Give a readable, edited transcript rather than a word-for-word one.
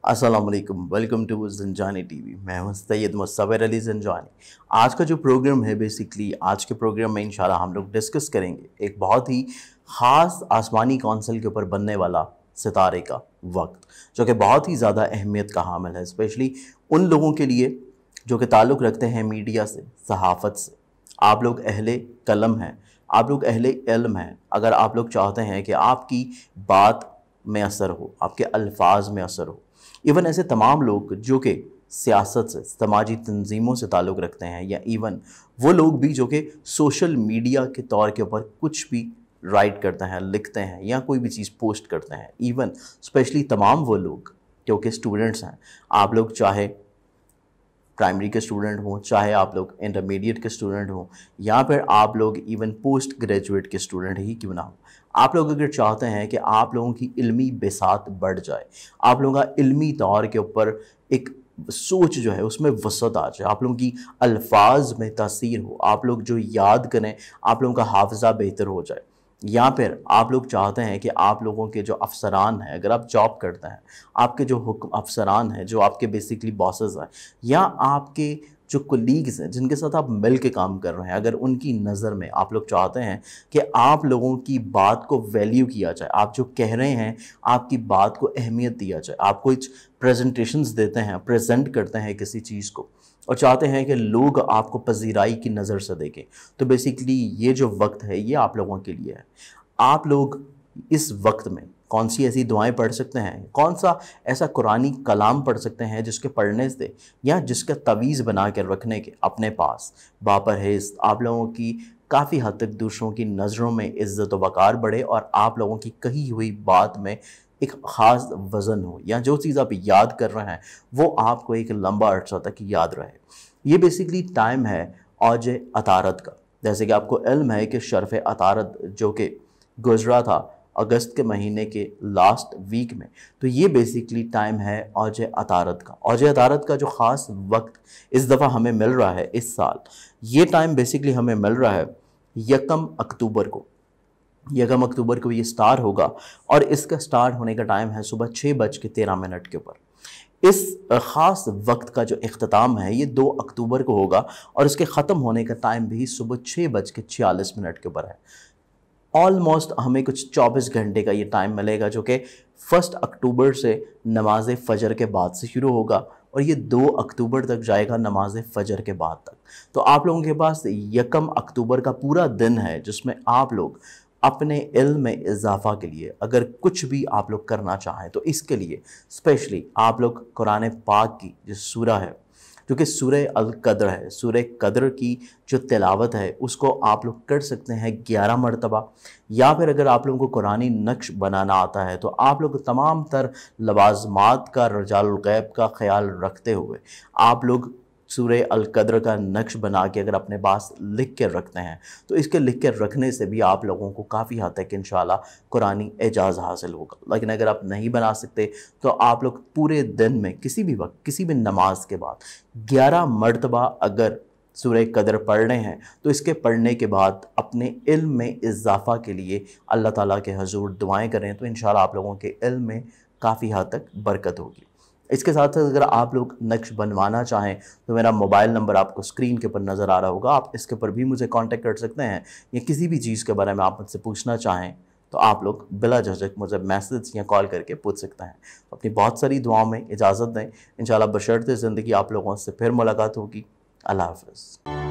अस्सलाम वालेकुम, welcome to Zanjani TV. मैं हूं सैयद मुसव्विर अली ज़ंजानी। आज का जो प्रोग्राम है बेसिकली आज के प्रोग्राम में इंशाल्लाह हम लोग डिस्कस करेंगे एक बहुत ही ख़ास आसमानी कौंसिल के ऊपर बनने वाला सितारे का वक्त, जो कि बहुत ही ज़्यादा अहमियत का हामिल है, स्पेशली उन लोगों के लिए जो कि ताल्लुक़ रखते हैं मीडिया से, सहाफ़त से। आप लोग अहले कलम हैं, आप लोग अहले इल्म हैं। अगर आप लोग चाहते हैं कि आपकी बात में असर हो, आपके अल्फाज में असर हो, इवन ऐसे तमाम लोग जो कि सियासत से, समाजी तंजीमों से ताल्लुक़ रखते हैं, या इवन वो लोग भी जो कि सोशल मीडिया के तौर के ऊपर कुछ भी राइट करते हैं, लिखते हैं या कोई भी चीज़ पोस्ट करते हैं, इवन स्पेशली तमाम वो लोग जो कि स्टूडेंट्स हैं। आप लोग चाहे प्राइमरी के स्टूडेंट हों, चाहे आप लोग इंटरमीडिएट के स्टूडेंट हों, या फिर आप लोग इवन पोस्ट ग्रेजुएट के स्टूडेंट ही क्यों ना हो, आप लोग अगर चाहते हैं कि आप लोगों की इल्मी बिसात बढ़ जाए, आप लोगों का इल्मी तौर के ऊपर एक सोच जो है उसमें वसअत आ जाए, आप लोगों की अल्फाज में तासीर हो, आप लोग जो याद करें आप लोगों का हाफजा बेहतर हो जाए, या फिर आप लोग चाहते हैं कि आप लोगों के जो अफसरान हैं, अगर आप जॉब करते हैं, आपके जो हुक्म अफसरान हैं, जो आपके बेसिकली बॉसेस हैं, या आपके जो कोलीग्स हैं जिनके साथ आप मिल के काम कर रहे हैं, अगर उनकी नज़र में आप लोग चाहते हैं कि आप लोगों की बात को वैल्यू किया जाए, आप जो कह रहे हैं आपकी बात को अहमियत दिया जाए, आप कुछ प्रेजेंटेशंस देते हैं, प्रेजेंट करते हैं किसी चीज़ को और चाहते हैं कि लोग आपको पजीराई की नज़र से देखें, तो बेसिकली ये जो वक्त है ये आप लोगों के लिए है। आप लोग इस वक्त में कौन सी ऐसी दुआएं पढ़ सकते हैं, कौन सा ऐसा कुरानी कलाम पढ़ सकते हैं जिसके पढ़ने से या जिसका तवीज़ बना के रखने के अपने पास बापरहेज़ आप लोगों की काफ़ी हद तक दूसरों की नज़रों में इज़्ज़त व वक़ार बढ़े और आप लोगों की कही हुई बात में एक ख़ास वज़न हो, या जो चीज़ आप याद कर रहे हैं वो आपको एक लंबा अर्सा तक याद रहे। ये बेसिकली टाइम है औज अतारत का। जैसे कि आपको इल्म है कि शर्फ़ अतारत जो कि गुज़रा था अगस्त के महीने के लास्ट वीक में, तो ये बेसिकली टाइम है औज अतारत का। औज अतारत का जो ख़ास वक्त इस दफ़ा हमें मिल रहा है इस साल, ये टाइम बेसिकली हमें मिल रहा है 1 अक्टूबर को। 1 अक्टूबर को ये स्टार्ट होगा और इसका स्टार्ट होने का टाइम है सुबह 6:13 के ऊपर। इस ख़ास वक्त का जो इख्तिताम है ये 2 अक्टूबर को होगा और इसके ख़त्म होने का टाइम भी सुबह 6:46 के ऊपर है। ऑलमोस्ट हमें कुछ 24 घंटे का ये टाइम मिलेगा, जो कि 1 अक्टूबर से नमाज फ़जर के बाद से शुरू होगा और ये 2 अक्टूबर तक जाएगा नमाज फ़जर के बाद तक। तो आप लोगों के पास 1 अक्टूबर का पूरा दिन है जिसमें आप लोग अपने इल्म में इजाफ़ा के लिए अगर कुछ भी आप लोग करना चाहें तो इसके लिए स्पेशली आप लोग कुरान पाक की जो सूरा है, जो कि सूरह अल क़द्र है, सूरह क़द्र की जो तिलावत है उसको आप लोग कर सकते हैं 11 मरतबा, या फिर अगर आप लोगों को कुरानी नक्श बनाना आता है तो आप लोग तमाम तर लवाज़मात का, रजालुल गैब का ख्याल रखते हुए आप लोग सूरह अल क़द्र का नक्श बना के अगर अपने पास लिख के रखते हैं तो इसके लिख के रखने से भी आप लोगों को काफ़ी हद तक इंशाल्लाह कुरानी एजाज़ हासिल होगा। लेकिन अगर आप नहीं बना सकते तो आप लोग पूरे दिन में किसी भी वक्त, किसी भी नमाज के बाद 11 मरतबा अगर सूरह क़द्र पढ़ रहे हैं तो इसके पढ़ने के बाद अपने इल्म में इजाफ़ा के लिए अल्लाह ताला के हजूर दुआएँ करें, तो इंशाल्लाह आप लोगों के इल्म में काफ़ी हद तक बरकत होगी। इसके साथ साथ अगर आप लोग नक्श बनवाना चाहें तो मेरा मोबाइल नंबर आपको स्क्रीन के ऊपर नज़र आ रहा होगा, आप इसके ऊपर भी मुझे कांटेक्ट कर सकते हैं, या किसी भी चीज़ के बारे में आप मुझसे पूछना चाहें तो आप लोग बिला झिझक मुझे मैसेज या कॉल करके पूछ सकते हैं। तो अपनी बहुत सारी दुआओं में इजाज़त दें, इंशाल्लाह बशर्ते ज़िंदगी आप लोगों से फिर मुलाकात होगी। अल्लाह हाफ़िज़।